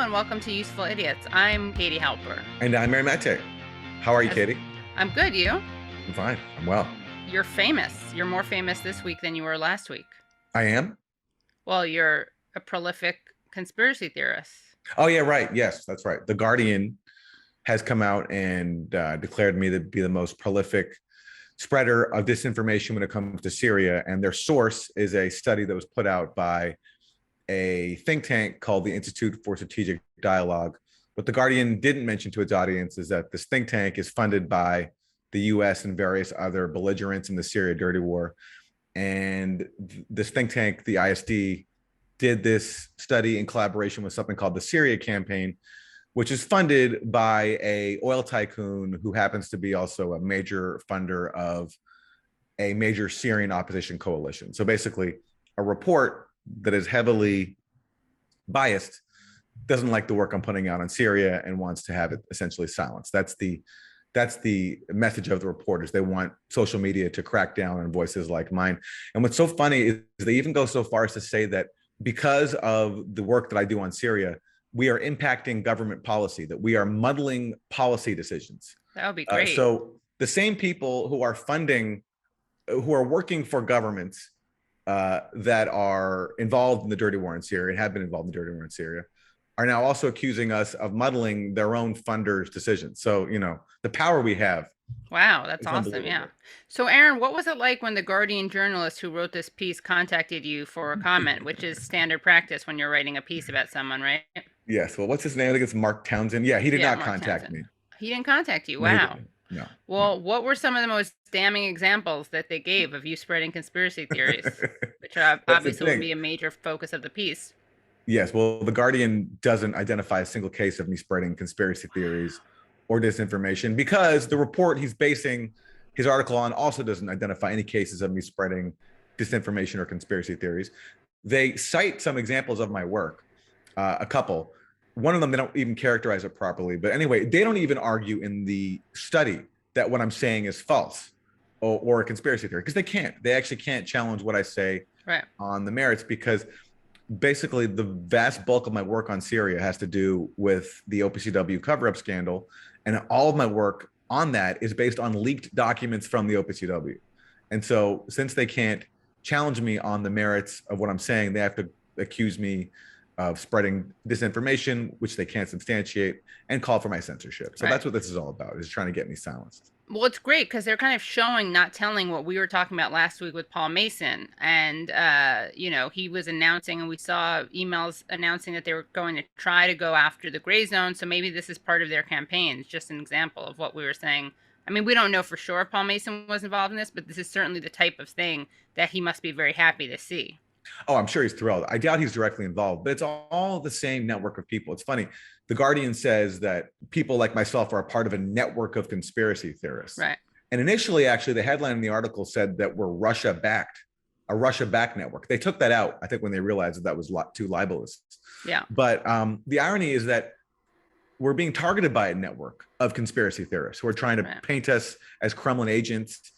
and welcome to Useful Idiots. I'm Katie Halper. And I'm Mary Mate. How are you, Katie? I'm good, you? I'm fine. I'm well. You're famous. You're more famous this week than you were last week. I am? Well, you're a prolific conspiracy theorist. Oh, yeah, right. Yes, that's right. The Guardian has come out and declared me to be the most prolific spreader of disinformation when it comes to Syria. And their source is a study that was put out by a think tank called the Institute for Strategic Dialogue. What the Guardian didn't mention to its audience is that this think tank is funded by the US and various other belligerents in the Syria dirty war. And this think tank, the ISD, did this study in collaboration with something called the Syria Campaign, which is funded by a oil tycoon who happens to be also a major funder of a major Syrian opposition coalition. So basically, a report that is heavily biased doesn't like the work I'm putting out on Syria and wants to have it essentially silenced. That's the message of the reporters. They want social media to crack down on voices like mine. And what's so funny is they even go so far as to say that because of the work that I do on Syria, we are impacting government policy, that we are muddling policy decisions. That would be great. So the same people who are funding, who are working for governments that are involved in the dirty war in Syria and have been involved in the dirty war in Syria are now also accusing us of muddling their own funders' decisions. So, you know, the power we have. Wow, that's awesome. Yeah. So, Aaron, what was it like when the Guardian journalist who wrote this piece contacted you for a comment, which is standard practice when you're writing a piece about someone, right? Yes. Well, what's his name? I think it's Mark Townsend. Yeah, he did not contact me. He didn't contact you. Wow. No. Well, what were some of the most damning examples that they gave of you spreading conspiracy theories, which obviously would be a major focus of the piece? Yes. Well, the Guardian doesn't identify a single case of me spreading conspiracy theories or disinformation because the report he's basing his article on also doesn't identify any cases of me spreading disinformation or conspiracy theories. They cite some examples of my work, a couple. One of them, they don't even characterize it properly. But anyway, they don't even argue in the study that what I'm saying is false or a conspiracy theory because they can't. They actually can't challenge what I say on the merits because basically the vast bulk of my work on Syria has to do with the OPCW cover-up scandal. And all of my work on that is based on leaked documents from the OPCW. And so since they can't challenge me on the merits of what I'm saying, they have to accuse me of spreading disinformation, which they can't substantiate, and call for my censorship. So that's what this is all about, is trying to get me silenced. Well, it's great because they're kind of showing, not telling, what we were talking about last week with Paul Mason. And, you know, he was announcing, and we saw emails announcing that they were going to try to go after the gray zone. So maybe this is part of their campaign. It's just an example of what we were saying. I mean, we don't know for sure if Paul Mason was involved in this, but this is certainly the type of thing that he must be very happy to see. Oh, I'm sure he's thrilled. I doubt he's directly involved, but it's all the same network of people. It's funny. The Guardian says that people like myself are a part of a network of conspiracy theorists. Right. And initially, actually, the headline in the article said that we're Russia-backed, a Russia-backed network. They took that out, I think, when they realized that was too libelous. Yeah. But the irony is that we're being targeted by a network of conspiracy theorists who are trying to paint us as Kremlin agents,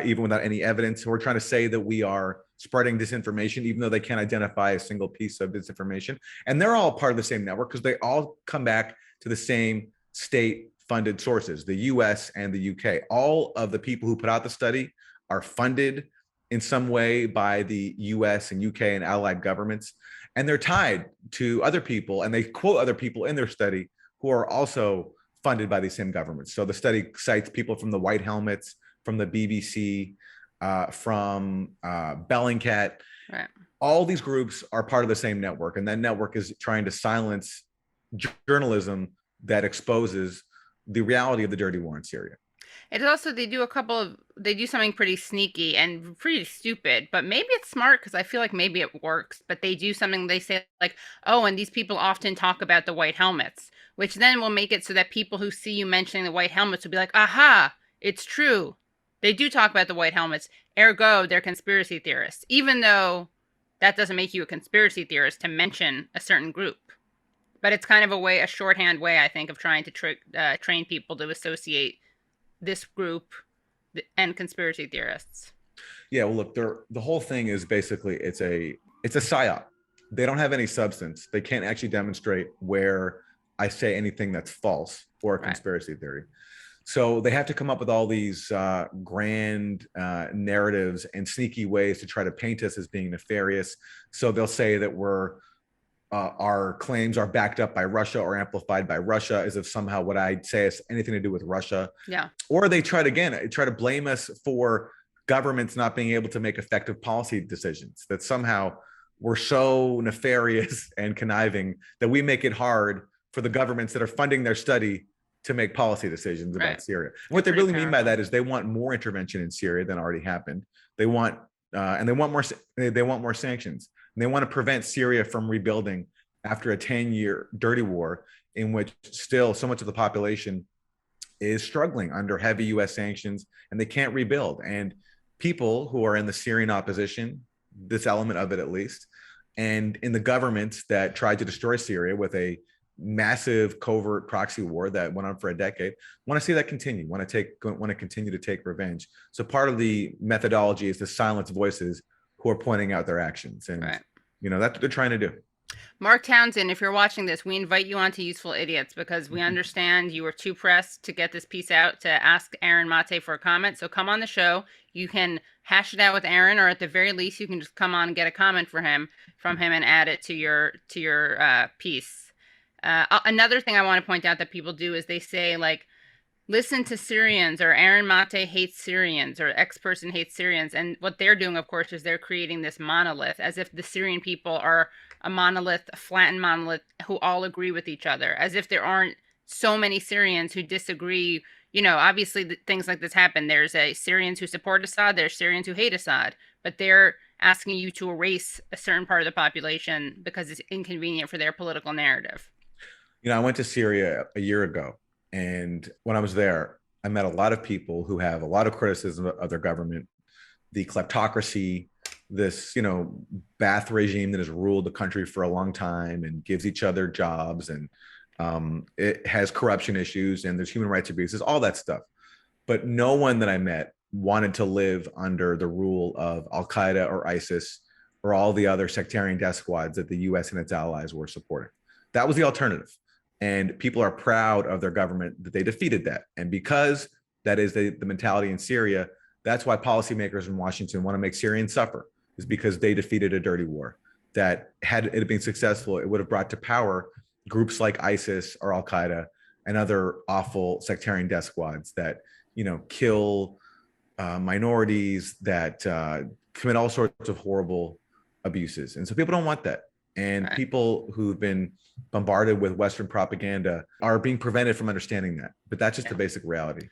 even without any evidence, who are trying to say that we are spreading disinformation, even though they can't identify a single piece of disinformation. And they're all part of the same network because they all come back to the same state-funded sources, the US and the UK. All of the people who put out the study are funded in some way by the US and UK and allied governments. And they're tied to other people, and they quote other people in their study who are also funded by these same governments. So the study cites people from the White Helmets, from the BBC, from Bellingcat. Right. All these groups are part of the same network, and that network is trying to silence journalism that exposes the reality of the dirty war in Syria. It's also, they do something pretty sneaky and pretty stupid, but maybe it's smart because I feel like maybe it works. But they do something, they say like, oh, and these people often talk about the White Helmets, which then will make it so that people who see you mentioning the White Helmets will be like, aha, it's true. They do talk about the White Helmets, ergo they're conspiracy theorists, even though that doesn't make you a conspiracy theorist to mention a certain group. But it's kind of a shorthand way, I think, of trying to train people to associate this group and conspiracy theorists. Yeah, well, look, the whole thing is basically it's a psyop. they don't have any substance. They can't actually demonstrate where I say anything that's false or a Right. conspiracy theory. So they have to come up with all these grand narratives and sneaky ways to try to paint us as being nefarious. So they'll say that our claims are backed up by Russia or amplified by Russia, as if somehow what I say has anything to do with Russia. Yeah. Or they try to blame us for governments not being able to make effective policy decisions. That somehow we're so nefarious and conniving that we make it hard for the governments that are funding their study to make policy decisions Right. about Syria. They're What they pretty really mean by powerful. that is they want more intervention in Syria than already happened. They want and they want more sanctions. And they want to prevent Syria from rebuilding after a 10-year dirty war in which still so much of the population is struggling under heavy US sanctions and they can't rebuild. And people who are in the Syrian opposition, this element of it at least, and in the governments that tried to destroy Syria with a massive covert proxy war that went on for a decade, want to see that continue, want to continue to take revenge. So part of the methodology is to silence voices who are pointing out their actions. And Right. that's what they're trying to do. Mark Townsend, if you're watching this, we invite you on to Useful Idiots because we understand you were too pressed to get this piece out to ask Aaron Mate for a comment. So come on the show. You can hash it out with Aaron, or at the very least, you can just come on and get a comment from him and add it to your piece. Another thing I want to point out that people do is they say like, listen to Syrians, or Aaron Mate hates Syrians, or X person hates Syrians. And what they're doing, of course, is they're creating this monolith as if the Syrian people are a monolith, a flattened monolith who all agree with each other, as if there aren't so many Syrians who disagree. Obviously things like this happen. There's Syrians who support Assad, there's Syrians who hate Assad, but they're asking you to erase a certain part of the population because it's inconvenient for their political narrative. I went to Syria a year ago, and when I was there, I met a lot of people who have a lot of criticism of their government, the kleptocracy, this, Ba'ath regime that has ruled the country for a long time and gives each other jobs, and it has corruption issues, and there's human rights abuses, all that stuff. But no one that I met wanted to live under the rule of Al Qaeda or ISIS or all the other sectarian death squads that the US and its allies were supporting. That was the alternative. And people are proud of their government that they defeated that. And because that is the mentality in Syria, that's why policymakers in Washington want to make Syrians suffer, is because they defeated a dirty war that, had it been successful, it would have brought to power groups like ISIS or Al Qaeda and other awful sectarian death squads that, kill minorities, that commit all sorts of horrible abuses. And so people don't want that. And Right. people who've been bombarded with Western propaganda are being prevented from understanding that. But that's just Yeah. the basic reality.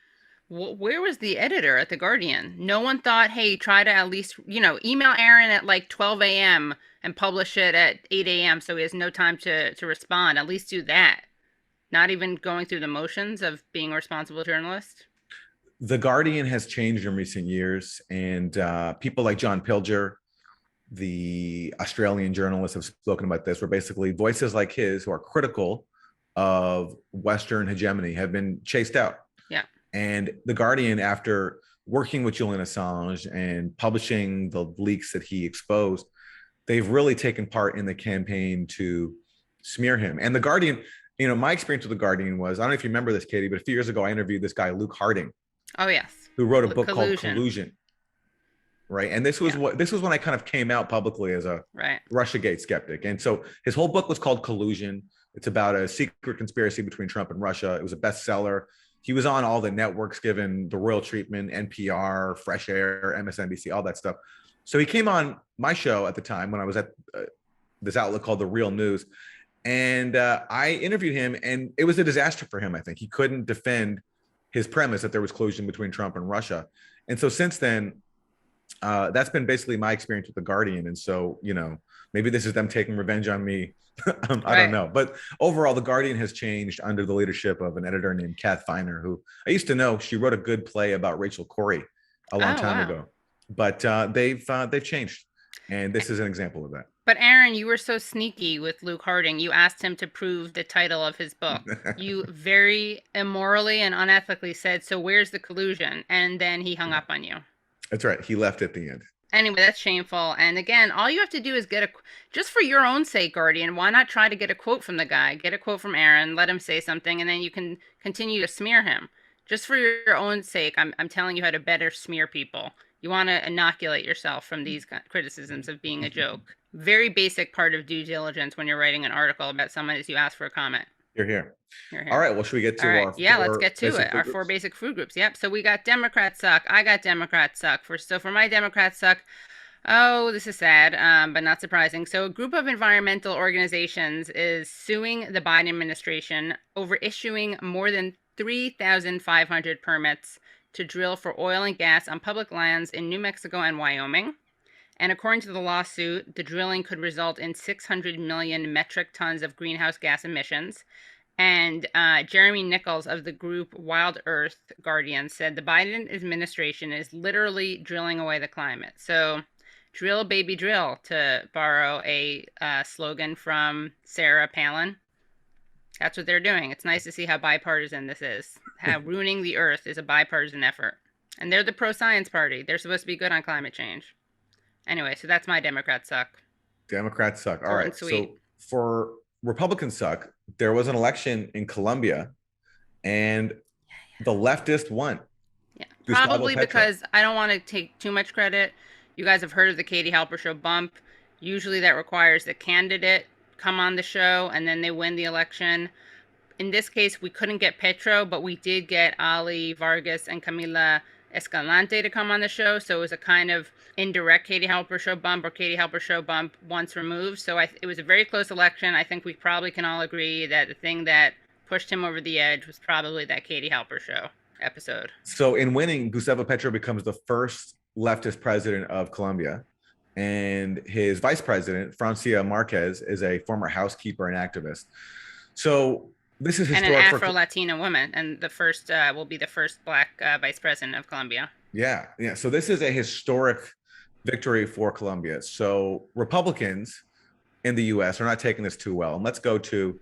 Where was the editor at the Guardian? No one thought, hey, try to at least, email Aaron at like 12 a.m. and publish it at 8 a.m. so he has no time to respond. At least do that. Not even going through the motions of being a responsible journalist. The Guardian has changed in recent years, and people like John Pilger, the Australian journalists, have spoken about this, where basically voices like his who are critical of Western hegemony have been chased out. Yeah. And the Guardian, after working with Julian Assange and publishing the leaks that he exposed, they've really taken part in the campaign to smear him. And the Guardian, my experience with the Guardian was, I don't know if you remember this, Katie, but a few years ago, I interviewed this guy, Luke Harding, Oh, yes. who wrote a book called Collusion. Collusion. Right. And this was when I kind of came out publicly as a Right. Russiagate skeptic. And so his whole book was called Collusion. It's about a secret conspiracy between Trump and Russia. It was a bestseller. He was on all the networks given the royal treatment, NPR, Fresh Air, MSNBC, all that stuff. So he came on my show at the time when I was at this outlet called The Real News. And I interviewed him, and it was a disaster for him, I think. He couldn't defend his premise that there was collusion between Trump and Russia. And so since then, that's been basically my experience with the Guardian. And so, maybe this is them taking revenge on me. I don't know. But overall, the Guardian has changed under the leadership of an editor named Kath Feiner, who I used to know. She wrote a good play about Rachel Corrie a long time ago. But they've changed. And this is an example of that. But Aaron, you were so sneaky with Luke Harding. You asked him to prove the title of his book. You very immorally and unethically said, so where's the collusion? And then he hung up on you. That's right. He left at the end. Anyway, that's shameful. And again, all you have to do is just for your own sake, Guardian, why not try to get a quote from the guy? Get a quote from Aaron, let him say something, and then you can continue to smear him. Just for your own sake, I'm telling you how to better smear people. You want to inoculate yourself from these criticisms of being a joke. Very basic part of due diligence when you're writing an article about someone is you ask for a comment. You're here. You're All here. right. Well, should we get All to right. our Yeah, let's four get to basic it. food Our four groups? basic food groups. Yep. So we got Democrats suck. I got Democrats suck. For my Democrats suck. Oh, this is sad, but not surprising. So, a group of environmental organizations is suing the Biden administration over issuing more than 3,500 permits to drill for oil and gas on public lands in New Mexico and Wyoming. And according to the lawsuit, the drilling could result in 600 million metric tons of greenhouse gas emissions. And Jeremy Nichols of the group Wild Earth Guardian said the Biden administration is literally drilling away the climate. So, drill, baby, drill, to borrow a slogan from Sarah Palin. That's what they're doing. It's nice to see how bipartisan this is. How ruining the earth is a bipartisan effort. And they're the pro science party. They're supposed to be good on climate change. Anyway, so that's my Democrats suck. Democrats suck. All Short and right. sweet. So for Republicans suck, there was an election in Colombia and the leftist won. Yeah, Gustavo probably Petro. because I don't want to take too much credit. You guys have heard of the Katie Halper show bump. Usually that requires the candidate come on the show and then they win the election. In this case, we couldn't get Petro, but we did get Ali Vargas and Camila Escalante to come on the show. So it was a kind of indirect Katie Halper show bump or Katie Halper show bump once removed. So it was a very close election. I think we probably can all agree that the thing that pushed him over the edge was probably that Katie Halper show episode. So in winning, Gustavo Petro becomes the first leftist president of Colombia. And his vice president, Francia Marquez, is a former housekeeper and activist. So this is And an historic Afro Latina woman, and the first will be the first Black vice president of Colombia. Yeah, yeah. So this is a historic victory for Colombia. So Republicans in the U.S. are not taking this too well. And let's go to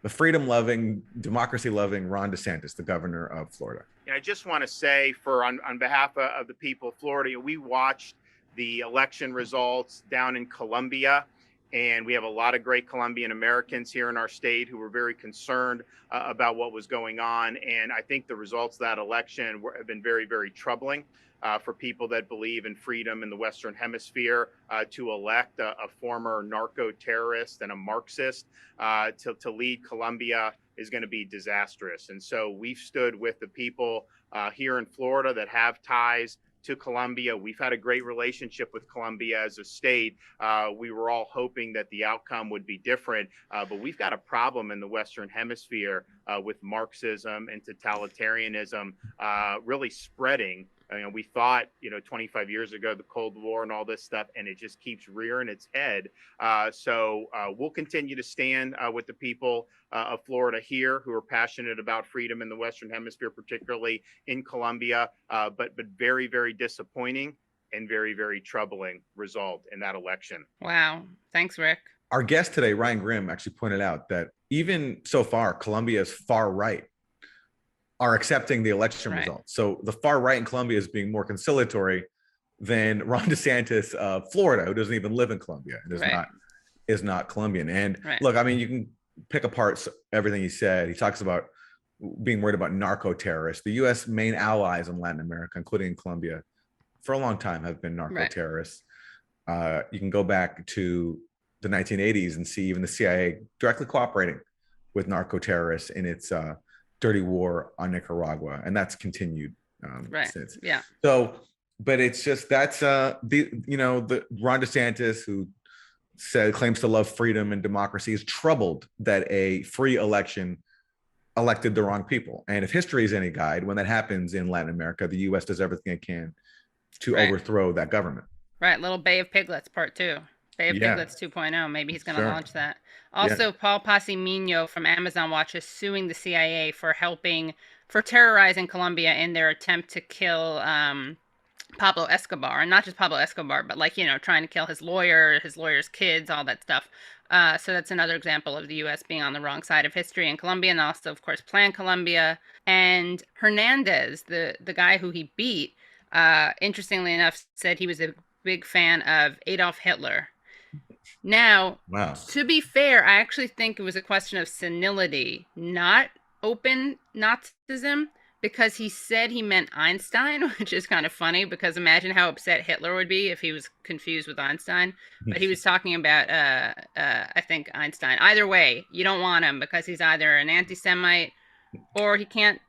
the freedom-loving, democracy-loving Ron DeSantis, the governor of Florida. And I just want to say, on behalf of the people of Florida, we watched the election results down in Colombia, and we have a lot of great Colombian Americans here in our state who were very concerned about what was going on. And I think the results of that election have been very, very troubling for people that believe in freedom in the Western Hemisphere. To elect a former narco terrorist and a Marxist to lead Colombia is going to be disastrous. And so we've stood with the people here in Florida that have ties to Colombia. We've had a great relationship with Colombia as a state. We were all hoping that the outcome would be different, but we've got a problem in the Western Hemisphere with Marxism and totalitarianism really spreading. We thought, 25 years ago, the Cold War and all this stuff, and it just keeps rearing its head. So we'll continue to stand with the people of Florida here who are passionate about freedom in the Western Hemisphere, particularly in Colombia, but very, very disappointing and very, very troubling result in that election. Wow. Thanks, Rick. Our guest today, Ryan Grimm, actually pointed out that even so far, Colombia's far right are accepting the election results. So the far right in Colombia is being more conciliatory than Ron DeSantis of Florida, who doesn't even live in Colombia and is not Colombian. And look, I mean, you can pick apart everything he said. He talks about being worried about narco terrorists. The U.S. main allies in Latin America, including Colombia, for a long time have been narco terrorists. You can go back to the 1980s and see even the CIA directly cooperating with narco terrorists in its dirty war on Nicaragua, and that's continued since. Yeah. So, but it's just that's the Ron DeSantis, who claims to love freedom and democracy, is troubled that a free election elected the wrong people. And if history is any guide, when that happens in Latin America, the U.S. does everything it can to overthrow that government. Right. Little Bay of Piglets Part 2. Bay of Piglets 2.0. Maybe he's going to launch that. Also, Paul Pasimino from Amazon Watch is suing the CIA for terrorizing Colombia in their attempt to kill Pablo Escobar. And not just Pablo Escobar, but trying to kill his lawyer's kids, all that stuff. So that's another example of the U.S. being on the wrong side of history in Colombia, and also, of course, Plan Colombia. And Hernandez, the guy who he beat, interestingly enough, said he was a big fan of Adolf Hitler. Now, Wow. to be fair, I actually think it was a question of senility, not open Nazism, because he said he meant Einstein, which is kind of funny because imagine how upset Hitler would be if he was confused with Einstein. But he was talking about, I think, Einstein. Either way, you don't want him because he's either an anti-Semite or he can't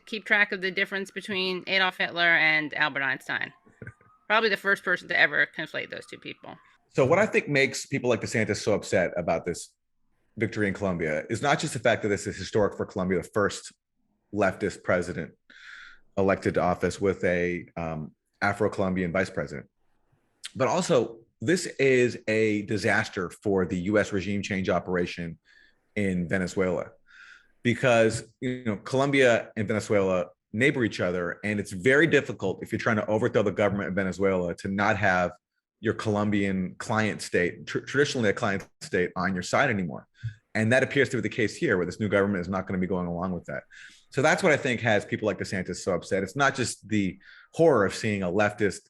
keep track of the difference between Adolf Hitler and Albert Einstein. Probably the first person to ever conflate those two people. So what I think makes people like DeSantis so upset about this victory in Colombia is not just the fact that this is historic for Colombia, the first leftist president elected to office with a Afro-Colombian vice president, but also this is a disaster for the U.S. regime change operation in Venezuela, because Colombia and Venezuela neighbor each other, and it's very difficult if you're trying to overthrow the government of Venezuela to not have your Colombian client state, traditionally a client state, on your side anymore. And that appears to be the case here, where this new government is not going to be going along with that. So that's what I think has people like DeSantis so upset. It's not just the horror of seeing a leftist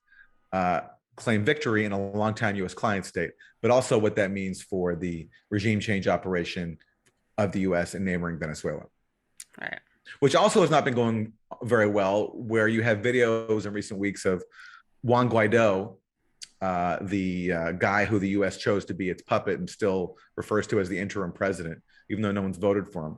claim victory in a longtime U.S. client state, but also what that means for the regime change operation of the U.S. in neighboring Venezuela. Right. Which also has not been going very well, where you have videos in recent weeks of Juan Guaido, the guy who the U.S. chose to be its puppet and still refers to as the interim president, even though no one's voted for him.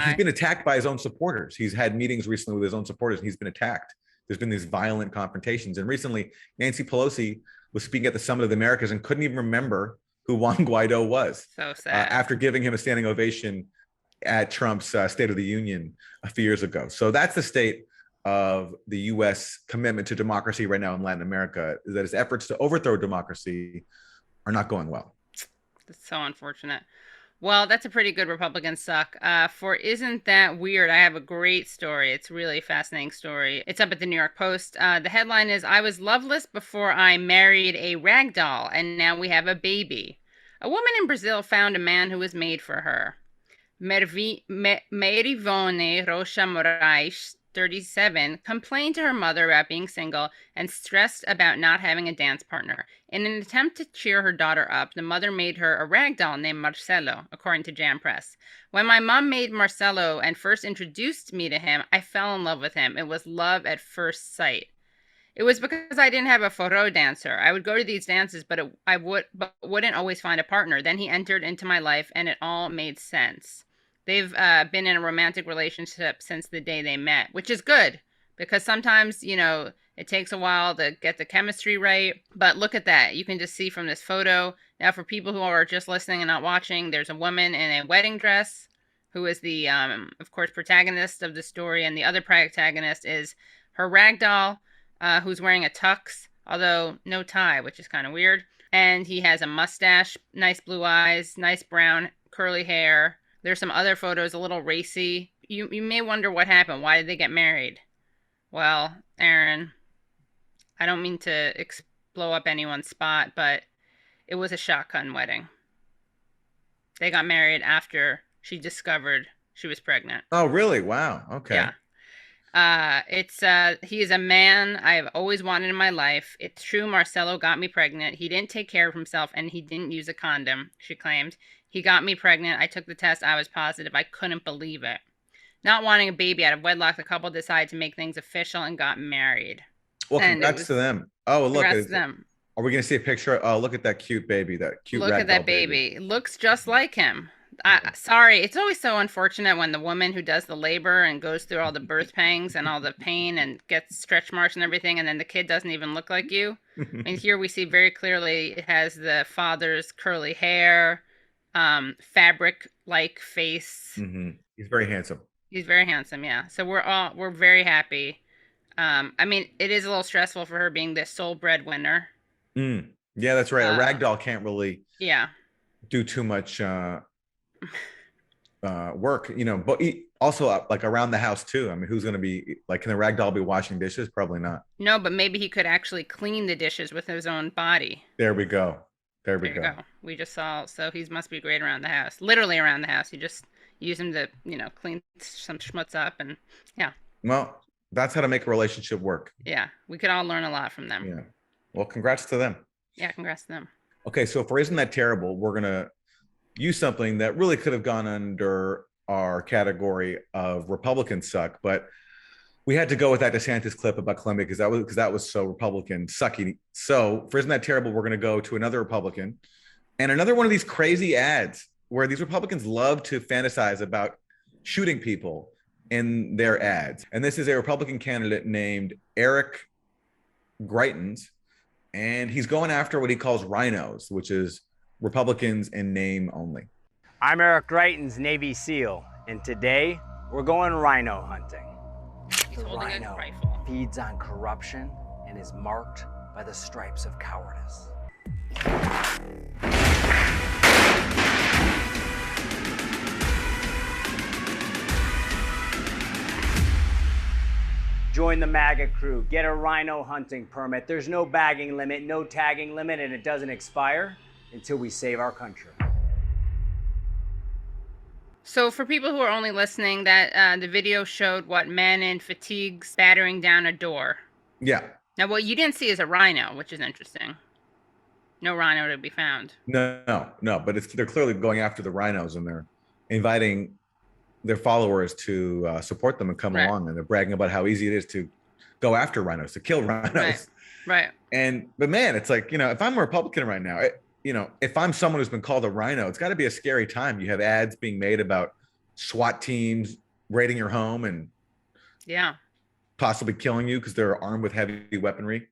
He's been attacked by his own supporters. He's had meetings recently with his own supporters, and he's been attacked. There's been these violent confrontations. And recently, Nancy Pelosi was speaking at the Summit of the Americas and couldn't even remember who Juan Guaido was. So sad. After giving him a standing ovation at Trump's State of the Union a few years ago. So that's the state of the U.S. commitment to democracy right now in Latin America, is that its efforts to overthrow democracy are not going well. That's so unfortunate. Well, that's a pretty good Republican suck. For Isn't That Weird, I have a great story. It's really a fascinating story. It's up at the New York Post. The headline is, I was loveless before I married a rag doll, and now we have a baby. A woman in Brazil found a man who was made for her. Merivone Rocha Moraes, 37, complained to her mother about being single and stressed about not having a dance partner. In an attempt to cheer her daughter up, the mother made her a rag doll named Marcelo, according to Jam Press. When my mom made Marcelo and first introduced me to him, I fell in love with him. It was love at first sight. It was because I didn't have a forró dancer. I would go to these dances, but wouldn't always find a partner. Then he entered into my life, and it all made sense. They've been in a romantic relationship since the day they met, which is good because sometimes, it takes a while to get the chemistry right. But look at that. You can just see from this photo. Now, for people who are just listening and not watching, there's a woman in a wedding dress who is the, of course, protagonist of the story. And the other protagonist is her ragdoll, who's wearing a tux, although no tie, which is kind of weird. And he has a mustache, nice blue eyes, nice brown curly hair. There's some other photos, a little racy. You may wonder what happened. Why did they get married? Well, Aaron, I don't mean to blow up anyone's spot, but it was a shotgun wedding. They got married after she discovered she was pregnant. Oh, really? Wow. Okay. Yeah. He is a man I've always wanted in my life. It's true Marcelo got me pregnant. He didn't take care of himself and he didn't use a condom, she claimed. He got me pregnant. I took the test. I was positive. I couldn't believe it. Not wanting a baby out of wedlock, the couple decided to make things official and got married. Well, congrats to them. Oh, look. Congrats to them. Are we going to see a picture? Oh, look at that cute baby. That cute Look at that baby. It looks just like him. Sorry, it's always so unfortunate when the woman who does the labor and goes through all the birth pangs and all the pain and gets stretch marks and everything, and then the kid doesn't even look like you. And here we see very clearly it has the father's curly hair, fabric-like face. Mm-hmm. He's very handsome. He's very handsome, yeah. So we're very happy. I mean, it is a little stressful for her being the sole breadwinner. Yeah, that's right. A ragdoll can't really do too much work, but also like around the house too. I mean, who's going to be like, can the ragdoll be washing dishes? Probably not. No, but maybe he could actually clean the dishes with his own body. There we go. There we go. We just saw, so he must be great around the house. Literally around the house. You just use him to, clean some schmutz up and yeah. Well, that's how to make a relationship work. Yeah. We could all learn a lot from them. Yeah. Well, congrats to them. Yeah, congrats to them. Okay, so for Isn't That Terrible, we're going to use something that really could have gone under our category of Republicans suck, but we had to go with that DeSantis clip about Columbia because that was so Republican sucky. So for Isn't That Terrible, we're going to go to another Republican and another one of these crazy ads where these Republicans love to fantasize about shooting people in their ads. And this is a Republican candidate named Eric Greitens, and he's going after what he calls rhinos, which is Republicans in name only. I'm Eric Greitens, Navy SEAL, and today we're going rhino hunting. He's holding rhino a rifle. Feeds on corruption and is marked by the stripes of cowardice. Join the MAGA crew, get a rhino hunting permit. There's no bagging limit, no tagging limit, and it doesn't expire until we save our country. So for people who are only listening, that the video showed what men in fatigues battering down a door. Yeah. Now, what you didn't see is a rhino, which is interesting. No rhino to be found. No, but they're clearly going after the rhinos, and they're inviting their followers to support them and come along, and they're bragging about how easy it is to go after rhinos, to kill rhinos. Right. But man, it's like, if I'm a Republican right now, if I'm someone who's been called a rhino, it's got to be a scary time. You have ads being made about SWAT teams raiding your home and possibly killing you because they're armed with heavy weaponry.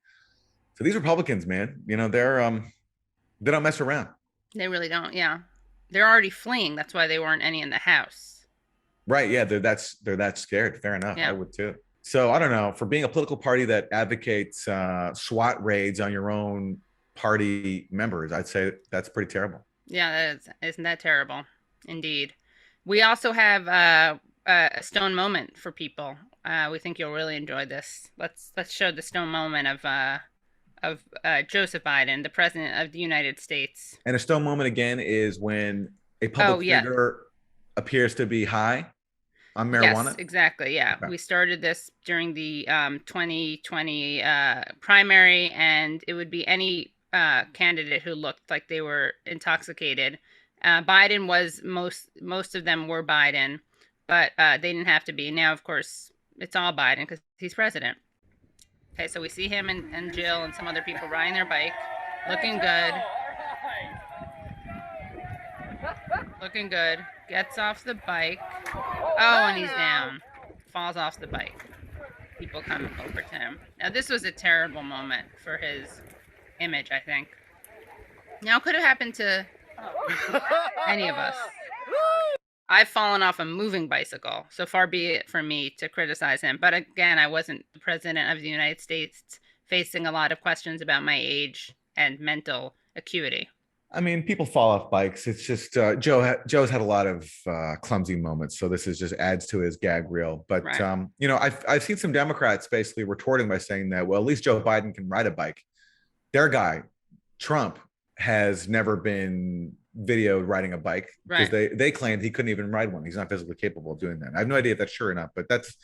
So these Republicans, man, they don't mess around. They really don't. Yeah, they're already fleeing. That's why they weren't any in the house. Right. Yeah, they're that scared. Fair enough. Yeah. I would too. So I don't know. For being a political party that advocates SWAT raids on your own party members, I'd say that's pretty terrible. Yeah, isn't that terrible? Indeed. We also have a stone moment for people. We think you'll really enjoy this. Let's show the stone moment of Joseph Biden, the president of the United States. And a stone moment again is when a public figure appears to be high on marijuana. Yes, exactly. Yeah. Okay. We started this during the 2020 primary, and it would be any candidate who looked like they were intoxicated. Biden was most of them were Biden, but they didn't have to be. Now, of course, it's all Biden because he's president. Okay, so we see him and Jill and some other people riding their bike, looking good. Looking good. Gets off the bike. Oh, and he's down. Falls off the bike. People come over to him. Now, this was a terrible moment for his image, I think. Now, it could have happened to any of us. I've fallen off a moving bicycle, so far be it from me to criticize him. But again, I wasn't the president of the United States, facing a lot of questions about my age and mental acuity. I mean, people fall off bikes. It's just Joe's had a lot of clumsy moments, so this is just adds to his gag reel. But I've seen some Democrats basically retorting by saying that, well, at least Joe Biden can ride a bike. Their guy, Trump, has never been videoed riding a bike because they claimed he couldn't even ride one. He's not physically capable of doing that. I have no idea if that's true or not, but that's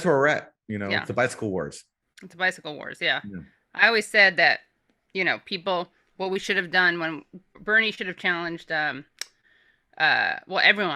where we're at. It's the bicycle wars. It's the bicycle wars. Yeah. I always said that, people. What we should have done when Bernie should have challenged, everyone,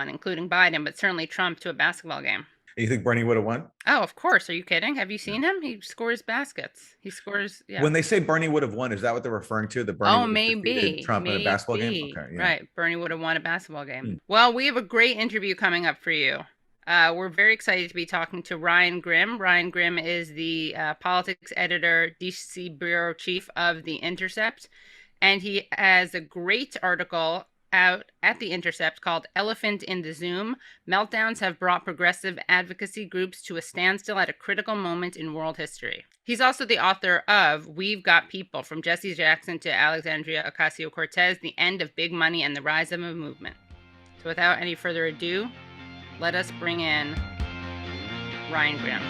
including Biden, but certainly Trump, to a basketball game. You think Bernie would have won? Oh, of course. Are you kidding? Have you seen him? He scores baskets. He scores. Yeah. When they say Bernie would have won, is that what they're referring to? The Bernie maybe Trump in a basketball game? Okay, yeah. Right. Bernie would have won a basketball game. Well, we have a great interview coming up for you. We're very excited to be talking to Ryan Grim. Ryan Grim is the politics editor, DC bureau chief of The Intercept. And he has a great article out at The Intercept called Elephant in the Zoom. Meltdowns have brought progressive advocacy groups to a standstill at a critical moment in world history. He's also the author of We've Got People, From Jesse Jackson to Alexandria Ocasio-Cortez, The End of Big Money and the Rise of a Movement. So without any further ado, let us bring in Ryan Grim.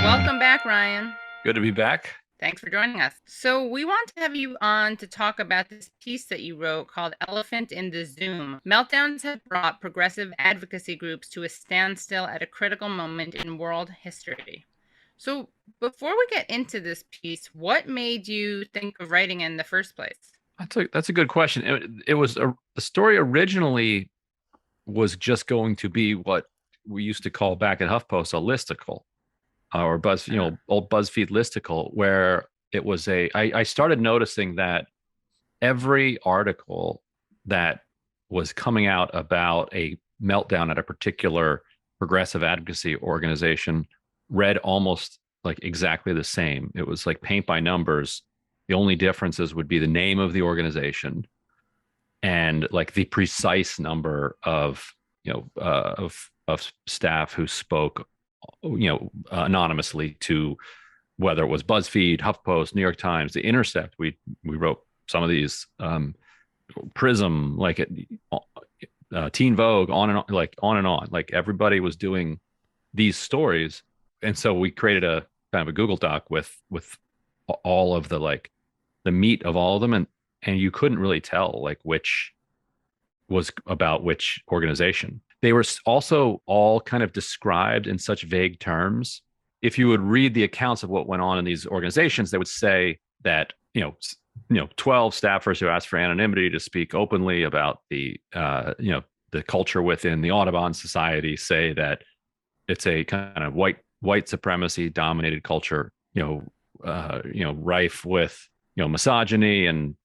Welcome back, Ryan. Good to be back. Thanks for joining us. So we want to have you on to talk about this piece that you wrote called Elephant in the Zoom. Meltdowns have brought progressive advocacy groups to a standstill at a critical moment in world history. So before we get into this piece, what made you think of writing in the first place? That's a good question. The story originally was just going to be what we used to call back at HuffPost a listicle, or old BuzzFeed listicle, where it was I started noticing that every article that was coming out about a meltdown at a particular progressive advocacy organization read almost like exactly the same. It was like paint by numbers. The only differences would be the name of the organization and like the precise number of of staff who spoke anonymously to, whether it was BuzzFeed, HuffPost, New York Times, the Intercept. We wrote some of these, Prism, like Teen Vogue, on and on, like everybody was doing these stories. And so we created a kind of a Google Doc with all of the meat of all of them, and you couldn't really tell like which was about which organization. They were also all kind of described in such vague terms. If you would read the accounts of what went on in these organizations, they would say that 12 staffers who asked for anonymity to speak openly about the culture within the Audubon Society say that it's a kind of white supremacy dominated culture, rife with misogyny and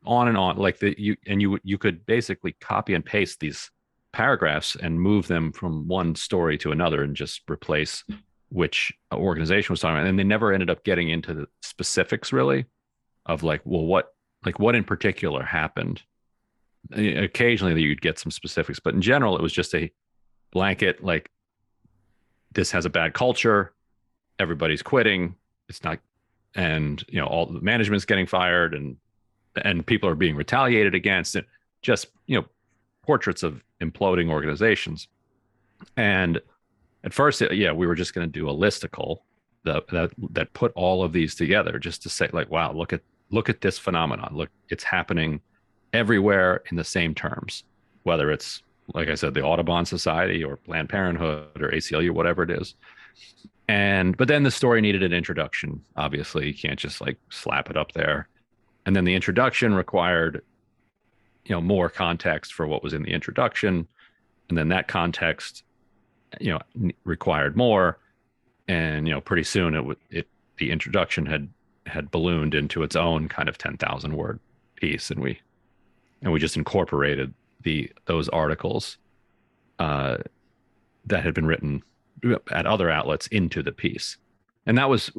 on and on. Like you could basically copy and paste these paragraphs and move them from one story to another and just replace which organization was talking about. And they never ended up getting into the specifics really of what in particular happened. Occasionally you'd get some specifics, but in general, it was just a blanket, like, this has a bad culture, everybody's quitting, it's not, and all the management's getting fired, and people are being retaliated against, and just portraits of imploding organizations. And at first, we were just going to do a listicle that put all of these together, just to say, like, wow, look at this phenomenon. Look, it's happening everywhere in the same terms, whether it's, like I said, the Audubon Society or Planned Parenthood or ACLU, whatever it is. But then the story needed an introduction. Obviously, you can't just like slap it up there. And then the introduction required, more context for what was in the introduction. And then that context, required more. And, pretty soon the introduction had ballooned into its own kind of 10,000 word piece. And we just incorporated those articles that had been written at other outlets into the piece. And that was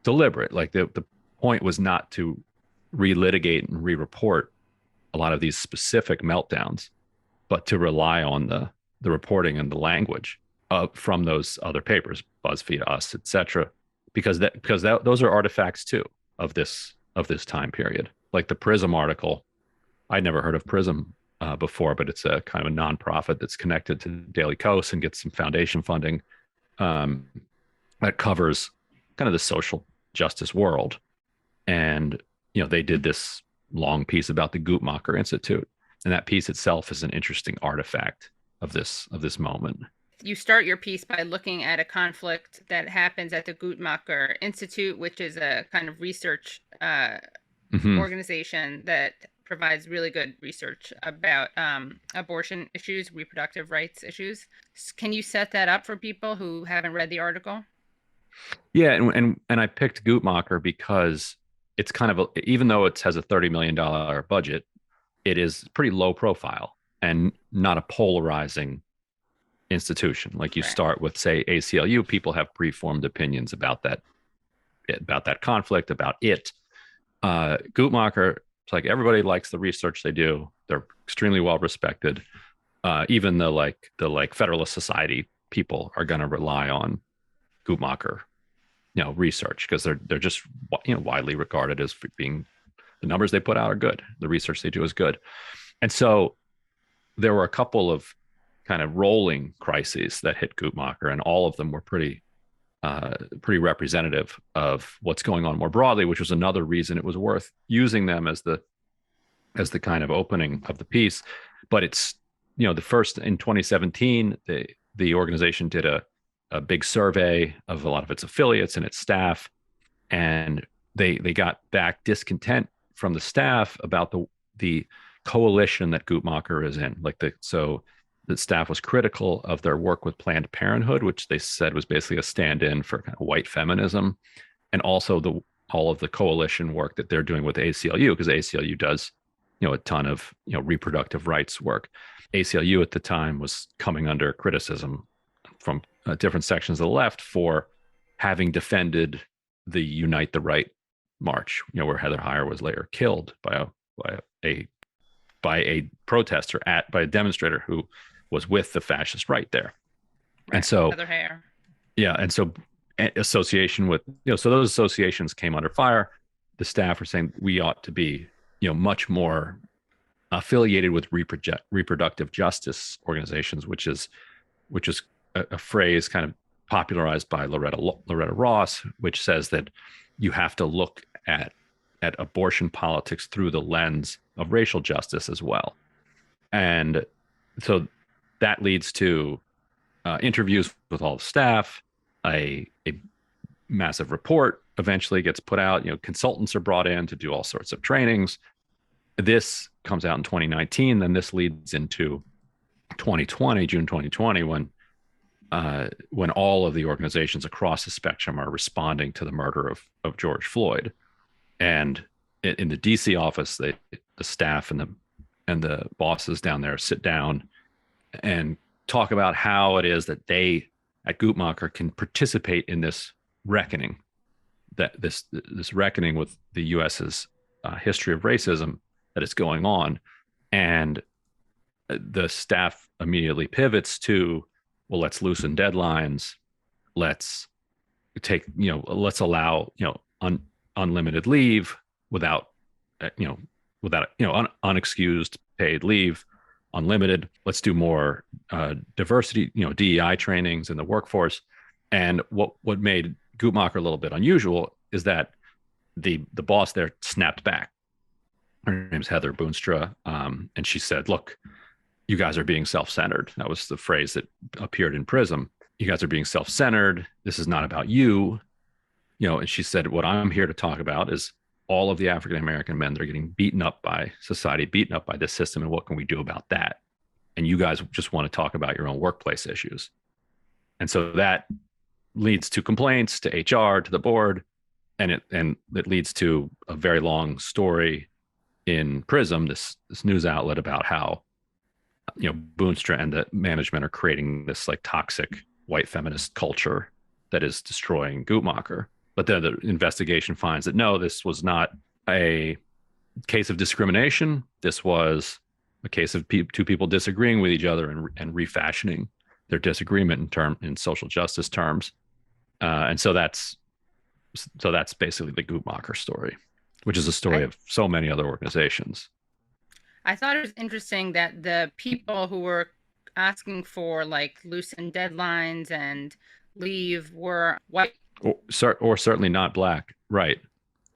deliberate. Like the point was not to relitigate and re-report a lot of these specific meltdowns, but to rely on the reporting and the language from those other papers, BuzzFeed, Us, etc., because those are artifacts too of this time period. Like the Prism article, I'd never heard of Prism before, but it's a kind of a nonprofit that's connected to Daily Kos and gets some foundation funding that covers kind of the social justice world. And they did this long piece about the Guttmacher Institute, and that piece itself is an interesting artifact of this moment. You start your piece by looking at a conflict that happens at the Guttmacher Institute, which is a kind of research organization that provides really good research about abortion issues, reproductive rights issues. Can you set that up for people who haven't read the article? Yeah, and I picked Guttmacher because it's kind of even though it has a $30 million budget, it is pretty low profile and not a polarizing institution. Like you start with, say, ACLU, people have preformed opinions about that conflict, about it. Guttmacher, it's like everybody likes the research they do. They're extremely well respected. Even the Federalist Society people are going to rely on Guttmacher, research, because they're just widely regarded as being, the numbers they put out are good. The research they do is good. And so there were a couple of kind of rolling crises that hit Guttmacher, and all of them were pretty pretty representative of what's going on more broadly, which was another reason it was worth using them as the kind of opening of the piece. But it's, the first in 2017, the organization did a big survey of a lot of its affiliates and its staff, and they got back discontent from the staff about the coalition that Guttmacher is in. So the staff was critical of their work with Planned Parenthood, which they said was basically a stand-in for kind of white feminism, and also all of the coalition work that they're doing with ACLU, because ACLU does, a ton of, reproductive rights work. ACLU at the time was coming under criticism from different sections of the left for having defended the Unite the Right march, where Heather Heyer was later killed by a protester by a demonstrator who was with the fascist right there. Right. And so Heather Heyer. Yeah, and so association with, so those associations came under fire. The staff were saying we ought to be, much more affiliated with reproductive justice organizations, which is a phrase kind of popularized by Loretta Ross, which says that you have to look at abortion politics through the lens of racial justice as well. And so that leads to interviews with all the staff. A massive report eventually gets put out. Consultants are brought in to do all sorts of trainings. This comes out in 2019. Then this leads into 2020, June 2020, when all of the organizations across the spectrum are responding to the murder of George Floyd. And in the DC office, the staff and the bosses down there sit down and talk about how it is that they at Guttmacher can participate in this reckoning, that this reckoning with the U.S.'s history of racism that is going on. And the staff immediately pivots to, well, let's loosen deadlines. Let's allow, unlimited leave without unexcused paid leave, unlimited. Let's do more diversity, DEI trainings in the workforce. And what made Guttmacher a little bit unusual is that the boss there snapped back. Her name's Heather Boonstra, and she said, "Look, you guys are being self-centered." That was the phrase that appeared in Prism. You guys are being self-centered. This is not about you. And she said, what I'm here to talk about is all of the African-American men that are getting beaten up by society, beaten up by this system, and what can we do about that? And you guys just want to talk about your own workplace issues. And so that leads to complaints to HR, to the board, and it leads to a very long story in Prism, this news outlet, about how Boonstra and the management are creating this like toxic white feminist culture that is destroying Guttmacher. But then the investigation finds that no, this was not a case of discrimination. This was a case of two people disagreeing with each other and refashioning their disagreement in social justice terms. And so that's basically the Guttmacher story, which is a story of so many other organizations. I thought it was interesting that the people who were asking for like loosened deadlines and leave were white. Or certainly not black, right?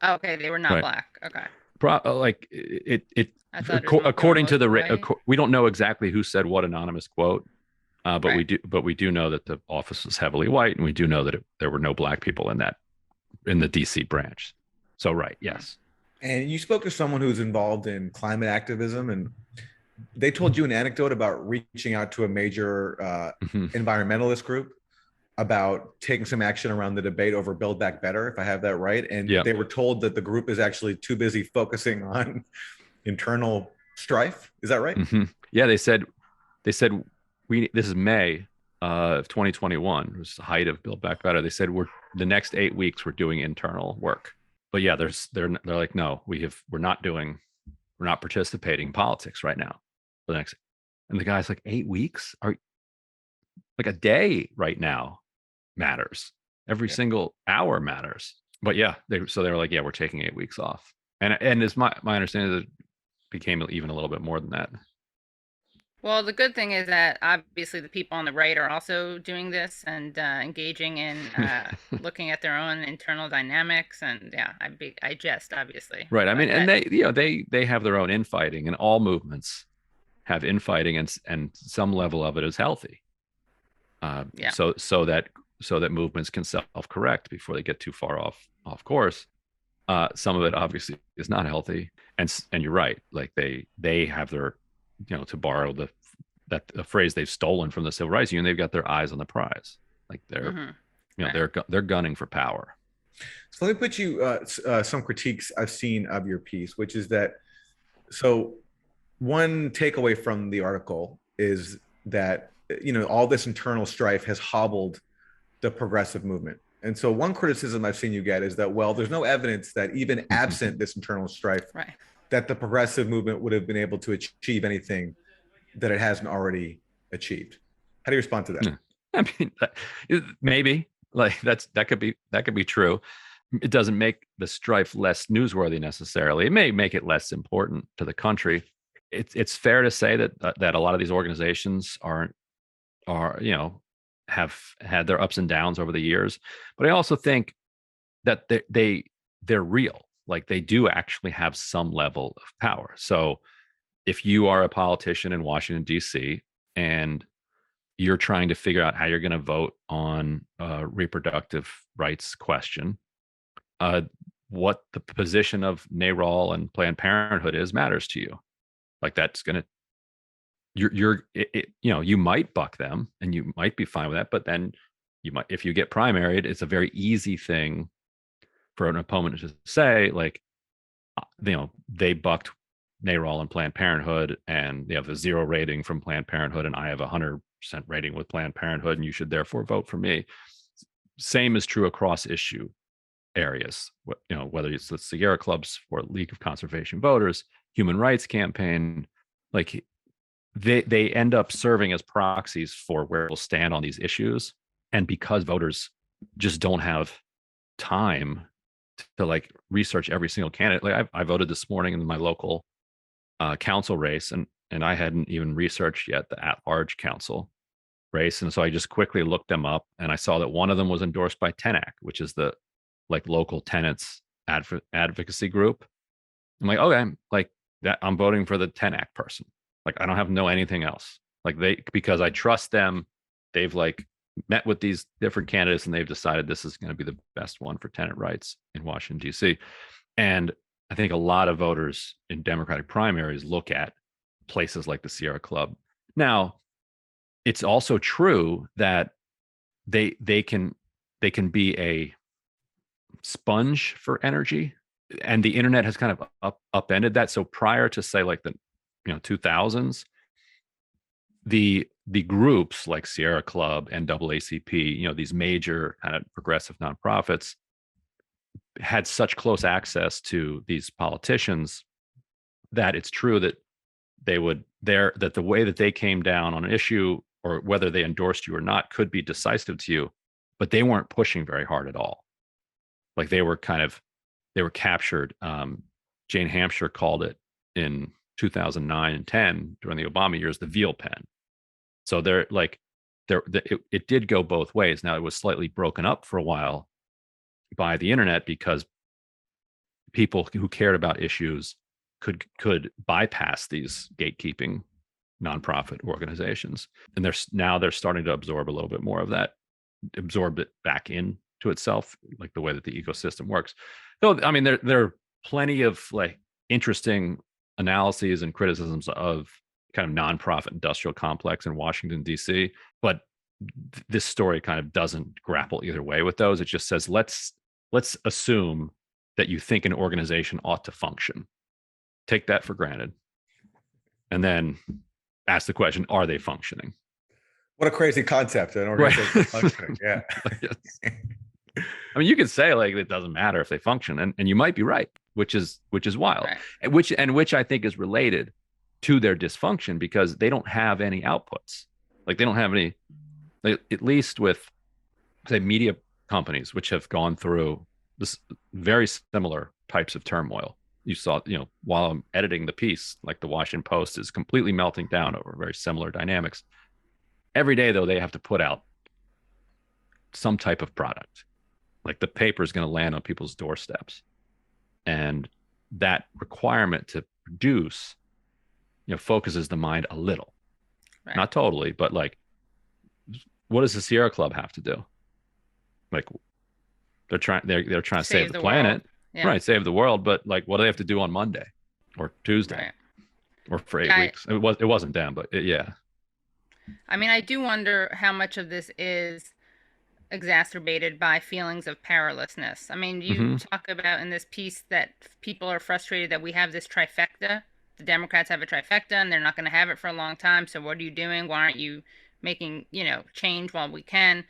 Oh, okay, they were not black. Okay. According to the we don't know exactly who said what anonymous quote, but right. we do know that the office was heavily white, and we do know that there were no black people in the DC branch. So right, yes. And you spoke to someone who's involved in climate activism, and they told you an anecdote about reaching out to a major environmentalist group about taking some action around the debate over Build Back Better, if I have that right. And they were told that the group is actually too busy focusing on internal strife. Is that right? Mm-hmm. Yeah, they said this is May of 2021. It was the height of Build Back Better. They said the next 8 weeks we're doing internal work. But yeah, they're like, no, we're not participating in politics right now. And the guy's like, 8 weeks? Are like a day right now matters. Every single hour matters. But yeah, they were like, yeah, we're taking 8 weeks off. And as my understanding is, it became even a little bit more than that. Well, the good thing is that obviously the people on the right are also doing this and engaging in looking at their own internal dynamics. And yeah, I jest obviously, Right. I but mean, and they have their own infighting, and all movements have infighting, and some level of it is healthy. Uh, yeah. so so that so that movements can self-correct before they get too far off course. Some of it obviously is not healthy, and you're right. Like they have their, to borrow the phrase they've stolen from the Civil Rights Union, they've got their eyes on the prize. Like Hmm. they're gunning for power. So let me put you some critiques I've seen of your piece, which is that, so one takeaway from the article is that, all this internal strife has hobbled the progressive movement. And so one criticism I've seen you get is that, well, there's no evidence that even absent this internal strife, Right. that the progressive movement would have been able to achieve anything that it hasn't already achieved. How do you respond to that? Yeah. I mean, maybe like that could be true. It doesn't make the strife less newsworthy necessarily. It may make it less important to the country. It's fair to say that a lot of these organizations are have had their ups and downs over the years, but I also think that they're real. Like they do actually have some level of power. So if you are a politician in Washington D.C. and you're trying to figure out how you're going to vote on a reproductive rights question, uh, what the position of NARAL and Planned Parenthood is matters to you. Like that's going to you might buck them and you might be fine with that, but then you might, if you get primaried, it's a very easy thing for an opponent to say, like, they bucked NARAL and Planned Parenthood, and they have a 0 rating from Planned Parenthood, and I have a 100% rating with Planned Parenthood, and you should therefore vote for me. Same is true across issue areas. Whether it's the Sierra Clubs or League of Conservation Voters, Human Rights Campaign, like they end up serving as proxies for where we'll stand on these issues. And because voters just don't have time to like research every single candidate, like I voted this morning in my local council race, and I hadn't even researched yet the at-large council race, and so I just quickly looked them up, and I saw that one of them was endorsed by TENAC, which is the like local tenants advocacy group. I'm like, okay, like that, I'm voting for the TENAC person. Like I don't have to know anything else. Like because I trust them. They've like met with these different candidates and they've decided this is going to be the best one for tenant rights in Washington, D.C. And I think a lot of voters in Democratic primaries look at places like the Sierra Club. Now, it's also true that they can be a sponge for energy, and the internet has kind of upended that. So prior to say like the 2000s, the groups like Sierra Club, NAACP, these major kind of progressive nonprofits had such close access to these politicians that it's true that that the way that they came down on an issue, or whether they endorsed you or not, could be decisive to you, but they weren't pushing very hard at all. Like they were captured. Jane Hampshire called it in 2009 and 10 during the Obama years the veal pen. So it did go both ways. Now it was slightly broken up for a while by the internet because people who cared about issues could bypass these gatekeeping nonprofit organizations, and they're starting to absorb a little bit more of that, absorb it back into itself, like the way that the ecosystem works. So I mean, there are plenty of like interesting analyses and criticisms of kind of nonprofit industrial complex in Washington D.C., but this story kind of doesn't grapple either way with those. It just says let's assume that you think an organization ought to function. Take that for granted, and then ask the question: are they functioning? What a crazy concept, an organization functioning. Yeah. I mean, you could say like it doesn't matter if they function, and you might be right, which is wild, right. which I think is related to their dysfunction, because they don't have any outputs. Like they don't have any, like, at least with say media companies, which have gone through this very similar types of turmoil. you saw, while I'm editing the piece, like the Washington Post is completely melting down over very similar dynamics. Every day, though, they have to put out some type of product. Like the paper is going to land on people's doorsteps. And that requirement to produce, focuses the mind a little, Right. not totally, but like, what does the Sierra Club have to do? Like, they're trying to save the planet, Yeah. right? Save the world, but like, what do they have to do on Monday or Tuesday Right. or for 8 weeks? It wasn't them, but yeah. I mean, I do wonder how much of this is exacerbated by feelings of powerlessness. I mean, you talk about in this piece that people are frustrated that we have this trifecta. The Democrats have a trifecta and they're not going to have it for a long time. So what are you doing? Why aren't you making, change while you can?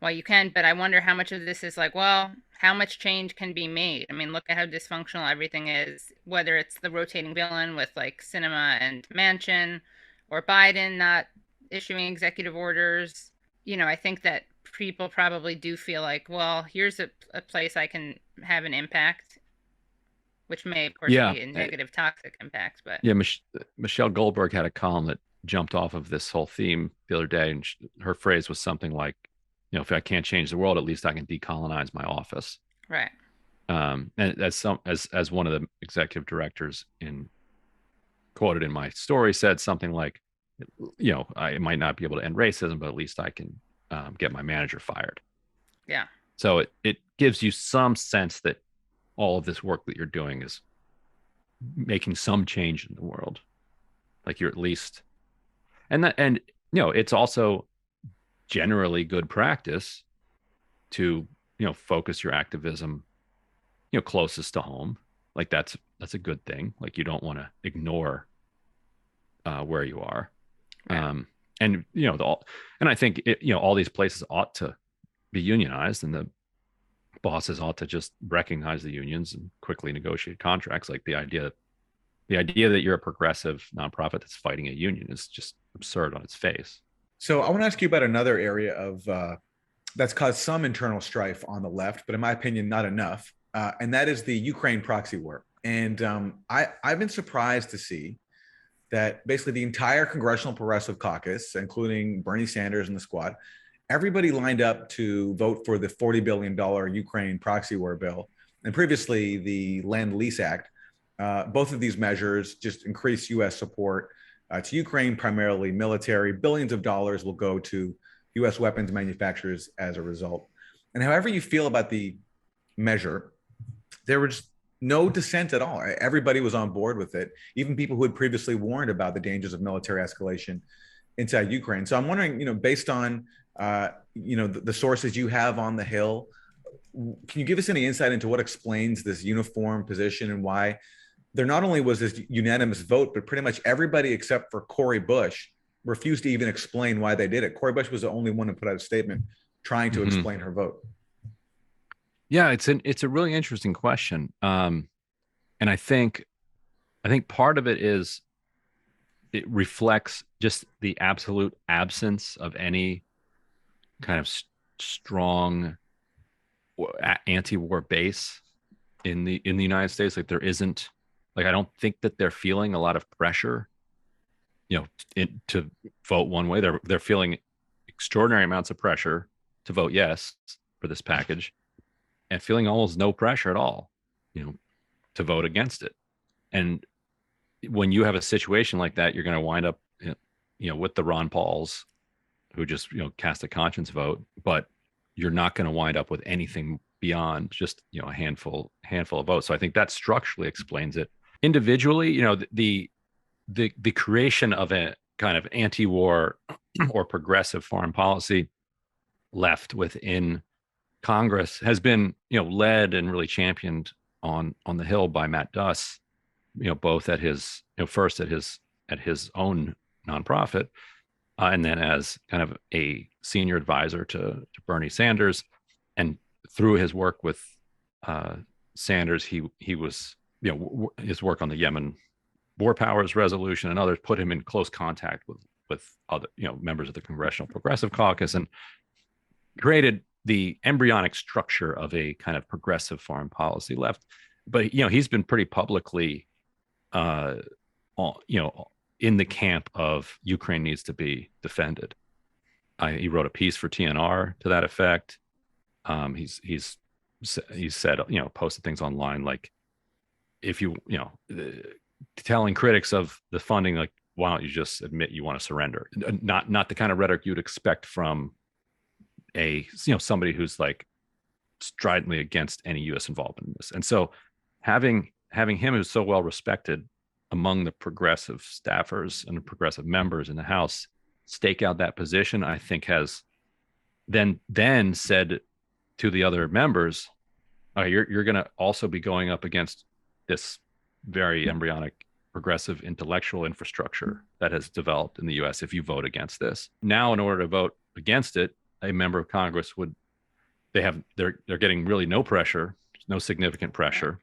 But I wonder how much of this is like, well, how much change can be made? I mean, look at how dysfunctional everything is, whether it's the rotating villain with like Sinema and Manchin or Biden not issuing executive orders. I think that people probably do feel like, well, here's a place I can have an impact, which may, of course, Yeah. be a negative, toxic impact. But Yeah, Michelle Goldberg had a column that jumped off of this whole theme the other day, and her phrase was something like, if I can't change the world, at least I can decolonize my office. right. And as one of the executive directors quoted in my story said something like, I might not be able to end racism, but at least I can get my manager fired. Yeah. So it gives you some sense that all of this work that you're doing is making some change in the world. Like you're at least, and it's also generally good practice to, focus your activism, closest to home. Like that's a good thing. Like you don't want to ignore where you are. Right. And I think all these places ought to be unionized, and the bosses ought to just recognize the unions and quickly negotiate contracts. Like the idea that you're a progressive nonprofit that's fighting a union is just absurd on its face. So I want to ask you about another area of that's caused some internal strife on the left, but in my opinion, not enough. And that is the Ukraine proxy war. And I've been surprised to see that basically the entire Congressional Progressive Caucus, including Bernie Sanders and the squad, everybody lined up to vote for the $40 billion Ukraine proxy war bill. And previously, the Land Lease Act. Both of these measures just increase U.S. support to Ukraine, primarily military. Billions of dollars will go to U.S. weapons manufacturers as a result. And however you feel about the measure, there was no dissent at all. Everybody was on board with it, even people who had previously warned about the dangers of military escalation inside Ukraine. So I'm wondering, based on, the sources you have on the Hill, can you give us any insight into what explains this uniform position and why there not only was this unanimous vote, but pretty much everybody except for Cori Bush refused to even explain why they did it. Cori Bush was the only one to put out a statement trying to explain her vote. Yeah, it's a really interesting question. And I think part of it is it reflects just the absolute absence of any kind of strong anti-war base in the United States. Like there isn't, like I don't think that they're feeling a lot of pressure, to vote one way. They're feeling extraordinary amounts of pressure to vote yes for this package, and feeling almost no pressure at all, to vote against it. And when you have a situation like that, you're going to wind up, with the Ron Pauls who just, cast a conscience vote, but you're not going to wind up with anything beyond just, a handful of votes. So I think that structurally explains it. Individually, the creation of a kind of anti-war or progressive foreign policy left within Congress has been, led and really championed on the Hill by Matt Duss, both at his, first at his own nonprofit, and then as kind of a senior advisor to Bernie Sanders, and through his work with Sanders, he was, his work on the Yemen War Powers Resolution and others put him in close contact with other, members of the Congressional Progressive Caucus, and created the embryonic structure of a kind of progressive foreign policy left. but he's been pretty publicly, uh, in the camp of Ukraine needs to be defended. He wrote a piece for TNR to that effect. He's said, posted things online like, if telling critics of the funding, like, why don't you just admit you want to surrender? Not the kind of rhetoric you'd expect from somebody who's like stridently against any U.S. involvement in this. And so having him, who's so well respected among the progressive staffers and the progressive members in the House, stake out that position, I think has then said to the other members, you're going to also be going up against this very embryonic progressive intellectual infrastructure that has developed in the US if you vote against this. Now, in order to vote against it, a member of Congress they're getting really no pressure, no significant pressure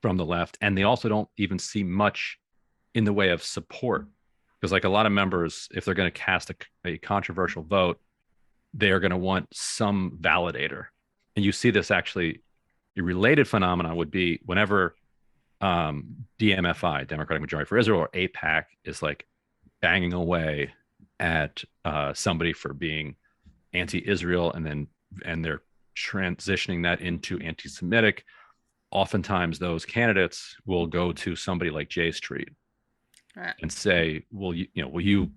from the left. And they also don't even see much in the way of support. Because like a lot of members, if they're going to cast a controversial vote, they are going to want some validator. And you see this actually, a related phenomenon would be whenever DMFI, Democratic Majority for Israel, or AIPAC is like banging away at somebody for being anti-Israel, and they're transitioning that into anti-Semitic. Oftentimes, those candidates will go to somebody like J Street and say, "Will you,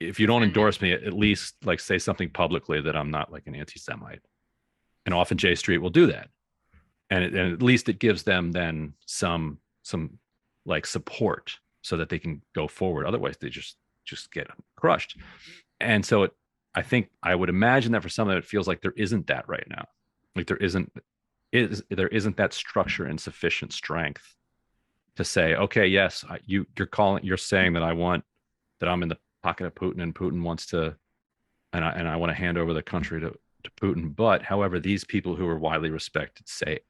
if you don't endorse me, at least like say something publicly that I'm not like an anti-Semite." And often J Street will do that. And at least it gives them then some like support so that they can go forward. Otherwise, they just get crushed. And so I would imagine that for some of it feels like there isn't that right now. Like there isn't that structure and sufficient strength to say, okay, yes, you're saying that I'm in the pocket of Putin, and Putin wants to, and I want to hand over the country to Putin. But however, these people who are widely respected say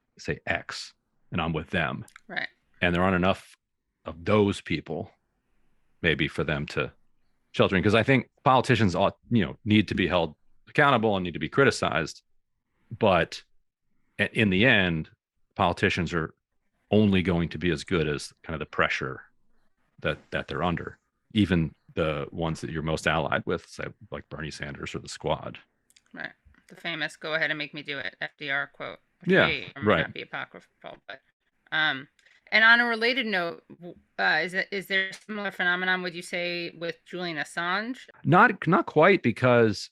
X, and I'm with them. Right. And there aren't enough of those people maybe for them to shelter in. Because I think politicians need to be held accountable and need to be criticized. But in the end, politicians are only going to be as good as kind of the pressure that they're under, even the ones that you're most allied with, say like Bernie Sanders or the Squad. Right. The famous "Go ahead and make me do it" FDR quote. Which may not be apocryphal, but and on a related note, is there a similar phenomenon, would you say, with Julian Assange? Not quite, because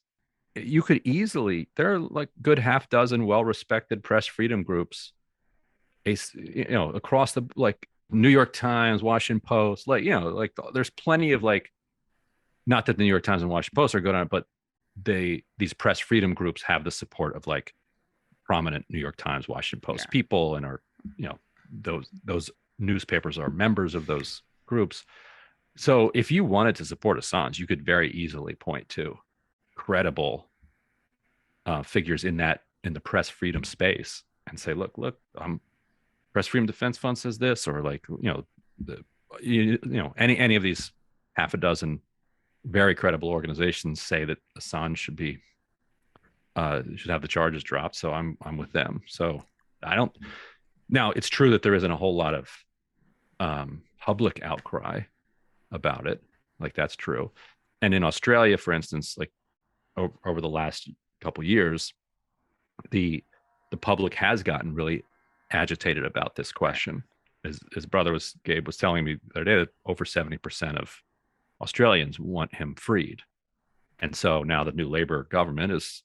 you could easily, there are like good half dozen well-respected press freedom groups, across the, like New York Times, Washington Post, there's plenty of, like, not that the New York Times and Washington Post are good on it, but these press freedom groups have the support of like prominent New York Times, Washington Post people, and are, those newspapers are members of those groups. So if you wanted to support Assange, you could very easily point to credible figures in the press freedom space and say, look, Press Freedom Defense Fund says this, or like, any of these half a dozen very credible organizations say that Assange should have the charges dropped. So I'm with them. So now it's true that there isn't a whole lot of public outcry about it. Like, that's true. And in Australia, for instance, like over the last couple of years, the public has gotten really agitated about this question. His brother Gabe was telling me the other day that over 70% of Australians want him freed. And so now the new Labor government is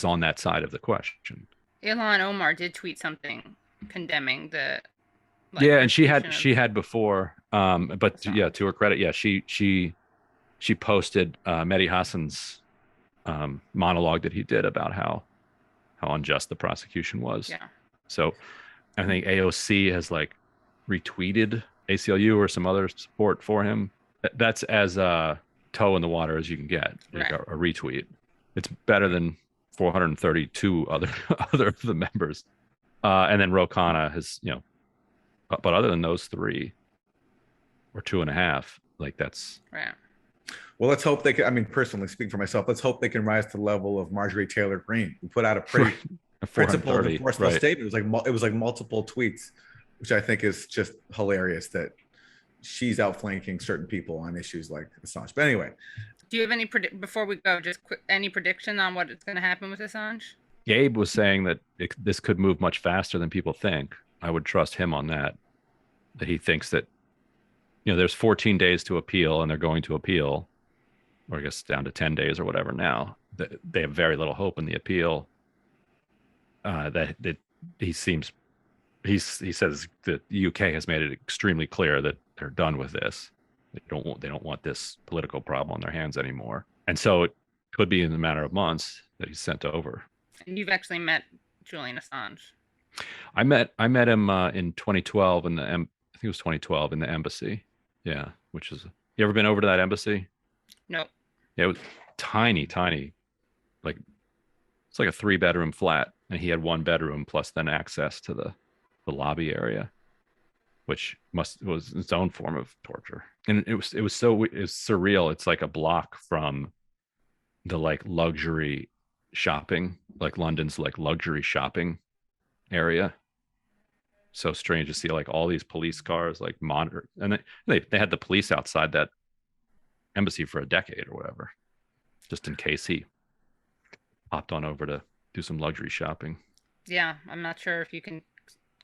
on that side of the question. Ilhan Omar did tweet something condemning the and she had before, but to her credit, she posted Mehdi Hassan's monologue that he did about how unjust the prosecution was. So I think AOC has like retweeted ACLU or some other support for him. That's as toe in the water as you can get, like a retweet. It's better than 432 other of the members. And then Ro Khanna has, but other than those three or two and a half, like that's right. Well, let's hope they can. I mean, personally speaking for myself, let's hope they can rise to the level of Marjorie Taylor Greene, who put out a pretty principled and 430, forceful right. statement. It was like multiple tweets, which I think is just hilarious that she's outflanking certain people on issues like Assange. But anyway, Do you have any before we go? Just any prediction on what is going to happen with Assange? Gabe was saying that this could move much faster than people think. I would trust him on that. That he thinks that, there's 14 days to appeal, and they're going to appeal, or I guess down to 10 days or whatever now. They have very little hope in the appeal. That he says that the UK has made it extremely clear that they're done with this. They don't want this political problem on their hands anymore. And so it could be in a matter of months that he's sent over. And you've actually met Julian Assange. I met him in 2012 I think it was 2012 in the embassy. Yeah, which is, you ever been over to that embassy? No. Yeah, it was tiny, like it's like a 3-bedroom flat, and he had 1 bedroom plus then access to the lobby area, which was its own form of torture. And it was surreal. It's like a block from the like luxury shopping, like London's like luxury shopping area. So strange to see like all these police cars like monitor, and they had the police outside that embassy for a decade or whatever, just in case he hopped on over to do some luxury shopping. Yeah, I'm not sure if you can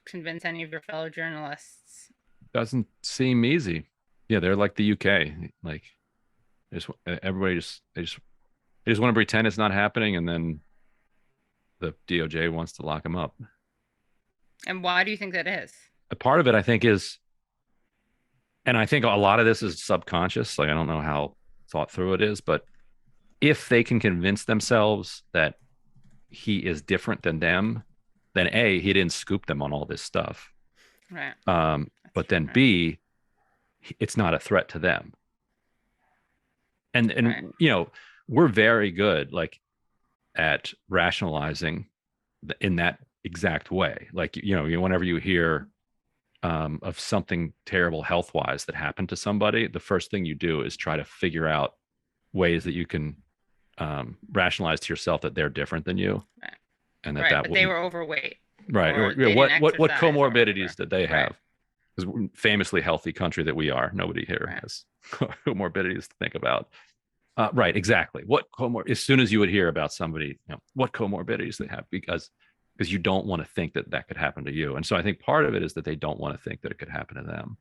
convince any of your fellow journalists. Doesn't seem easy. Yeah, they're like the UK. Like, everybody they just want to pretend it's not happening, and then the DOJ wants to lock them up. And why do you think that is? A part of it, I think, is, and I think a lot of this is subconscious. Like, I don't know how thought through it is, but if they can convince themselves that he is different than them, then A, he didn't scoop them on all this stuff. Right. But then right. B, it's not a threat to them. And right. We're very good like at rationalizing in that exact way. Like, whenever you hear of something terrible health-wise that happened to somebody, the first thing you do is try to figure out ways that you can rationalize to yourself that they're different than you. Right. And but they were overweight. Right. Or, what comorbidities did they have? Because we're a famously healthy country that we are. Nobody here has comorbidities to think about. Right, exactly. As soon as you would hear about somebody, what comorbidities they have, because you don't want to think that could happen to you. And so I think part of it is that they don't want to think that it could happen to them.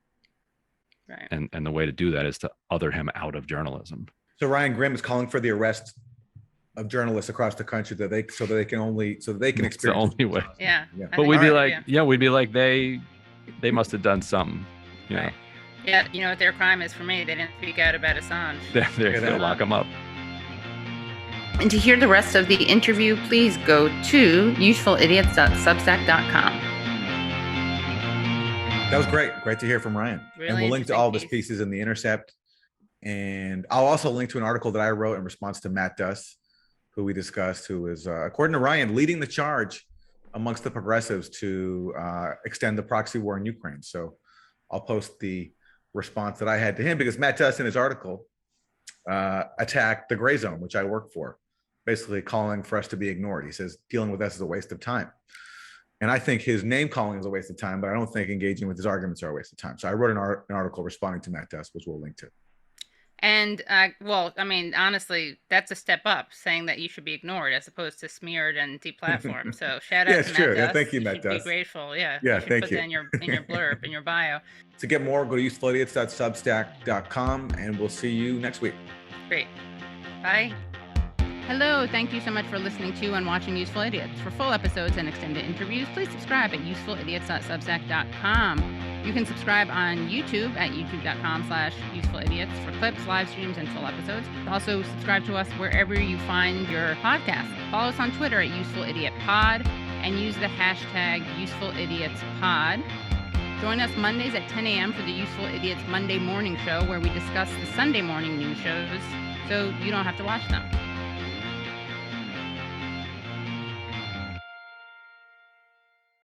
Right. And the way to do that is to other him out of journalism. So Ryan Grimm is calling for the arrest of journalists across the country so that they can experience the only way. Yeah. But we'd be like, we'd be like, they must have done something. Right. Yeah, you know what their crime is for me? They didn't speak out about Assange. They're going to lock them up. And to hear the rest of the interview, please go to usefulidiots.substack.com. That was great. Great to hear from Ryan. Really, and we'll link to all of his pieces in the Intercept. And I'll also link to an article that I wrote in response to Matt Duss, who we discussed, who is, according to Ryan, leading the charge amongst the progressives to extend the proxy war in Ukraine. So I'll post the response that I had to him, because Matt Duss in his article attacked the gray zone, which I work for, basically calling for us to be ignored. He says dealing with us is a waste of time. And I think his name calling is a waste of time, but I don't think engaging with his arguments are a waste of time. So I wrote an article responding to Matt Duss, which we'll link to. And, honestly, that's a step up, saying that you should be ignored as opposed to smeared and deplatformed. So shout out to Matt Duss. Yeah, thank you, Matt Duss. Be grateful. Yeah. Yeah, thank you. Put that in your blurb, in your bio. To get more, go to usefulidiots.substack.com, and we'll see you next week. Great. Bye. Hello, thank you so much for listening to and watching Useful Idiots. For full episodes and extended interviews, please subscribe at usefulidiots.substack.com. You can subscribe on YouTube at youtube.com/usefulidiots for clips, live streams, and full episodes. Also, subscribe to us wherever you find your podcasts. Follow us on Twitter at UsefulIdiotPod and use the hashtag UsefulIdiotsPod. Join us Mondays at 10 a.m. for the Useful Idiots Monday Morning Show, where we discuss the Sunday morning news shows so you don't have to watch them.